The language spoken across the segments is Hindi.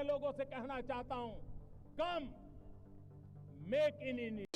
लोगों से कहना चाहता हूं, कम मेक इन इंडिया।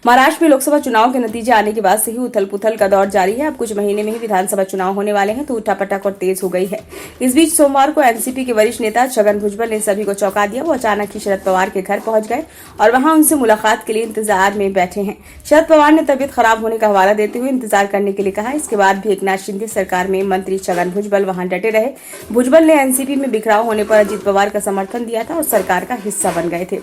महाराष्ट्र में लोकसभा चुनाव के नतीजे आने के बाद से ही उथल पुथल का दौर जारी है। अब कुछ महीने में ही विधानसभा चुनाव होने वाले हैं, तो उठापटक और तेज हो गई है। इस बीच सोमवार को एनसीपी के वरिष्ठ नेता छगन भुजबल ने सभी को चौंका दिया। वो अचानक ही शरद पवार के घर पहुंच गए और वहां उनसे मुलाकात के लिए इंतजार में बैठे हैं। शरद पवार ने तबियत खराब होने का हवाला देते हुए इंतजार करने के लिए कहा। इसके बाद भी एकनाथ शिंदे सरकार में मंत्री छगन भुजबल वहां डटे रहे। भुजबल ने एनसीपी में बिखराव होने पर अजीत पवार का समर्थन दिया था और सरकार का हिस्सा बन गए थे।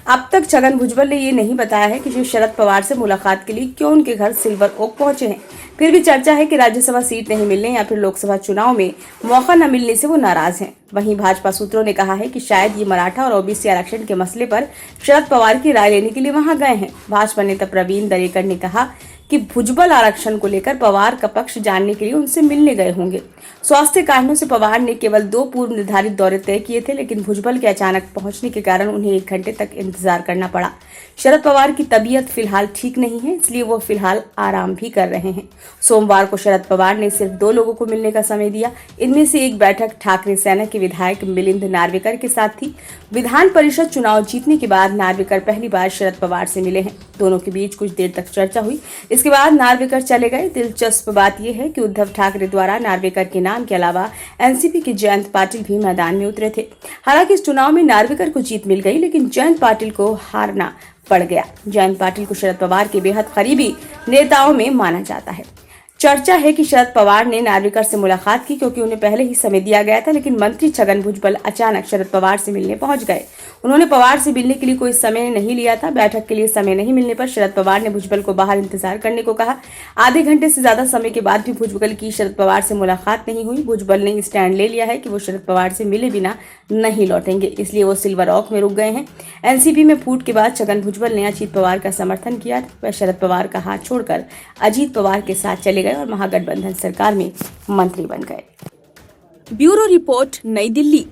अब तक छगन भुजबल ने ये नहीं बताया है कि जो शरद पवार से मुलाकात के लिए क्यों उनके घर सिल्वर ओक पहुंचे हैं। फिर भी चर्चा है कि राज्यसभा सीट नहीं मिलने या फिर लोकसभा चुनाव में मौका न मिलने से वो नाराज हैं। वहीं भाजपा सूत्रों ने कहा है कि शायद ये मराठा और ओबीसी आरक्षण के मसले पर शरद पवार की राय लेने के लिए वहां गए हैं। भाजपा नेता प्रवीण दरेकर ने कहा कि भुजबल आरक्षण को लेकर पवार का पक्ष जानने के लिए उनसे मिलने गए होंगे। स्वास्थ्य कारणों से पवार ने केवल 2 पूर्व निर्धारित दौरे तय किए थे, लेकिन भुजबल के अचानक पहुंचने के कारण उन्हें 1 घंटे तक इंतजार करना पड़ा। शरद पवार की तबीयत फिलहाल ठीक नहीं है, इसलिए वो फिलहाल आराम भी कर रहे हैं। सोमवार को शरद पवार ने सिर्फ 2 लोगों को मिलने का समय दिया। इनमें से एक बैठक ठाकरे सेना के विधायक मिलिंद नार्वेकर के साथ थी। विधान परिषद चुनाव जीतने के बाद नार्वेकर पहली बार शरद पवार से मिले हैं। दोनों के बीच कुछ देर तक चर्चा हुई। इसके बाद नार्वेकर चले गए। दिलचस्प बात यह है कि उद्धव ठाकरे द्वारा नार्वेकर के नाम के अलावा एनसीपी के जयंत पाटिल भी मैदान में उतरे थे। हालांकि इस चुनाव में नार्वेकर को जीत मिल गई, लेकिन जयंत पाटिल को हारना पड़ गया। जयंत पाटिल को शरद पवार के बेहद करीबी नेताओं में माना जाता है। चर्चा है कि शरद पवार ने नार्वेकर से मुलाकात की क्योंकि उन्हें पहले ही समय दिया गया था, लेकिन मंत्री छगन भुजबल अचानक शरद पवार से मिलने पहुंच गए। उन्होंने पवार से मिलने के लिए कोई समय नहीं लिया था। बैठक के लिए समय नहीं मिलने पर शरद पवार ने भुजबल को बाहर इंतजार करने को कहा। आधे घंटे से ज्यादा समय के बाद भी भुजबल की शरद पवार से मुलाकात नहीं हुई। भुजबल ने स्टैंड ले लिया है कि वो शरद पवार से मिले बिना नहीं लौटेंगे, इसलिए वो सिल्वर ओक में रुक गए हैं। एनसीपी में फूट के बाद छगन भुजबल ने अजीत पवार का समर्थन किया। वह शरद पवार का हाथ छोड़कर अजीत पवार के साथ चले गए और महागठबंधन सरकार में मंत्री बन गए। ब्यूरो रिपोर्ट, नई दिल्ली।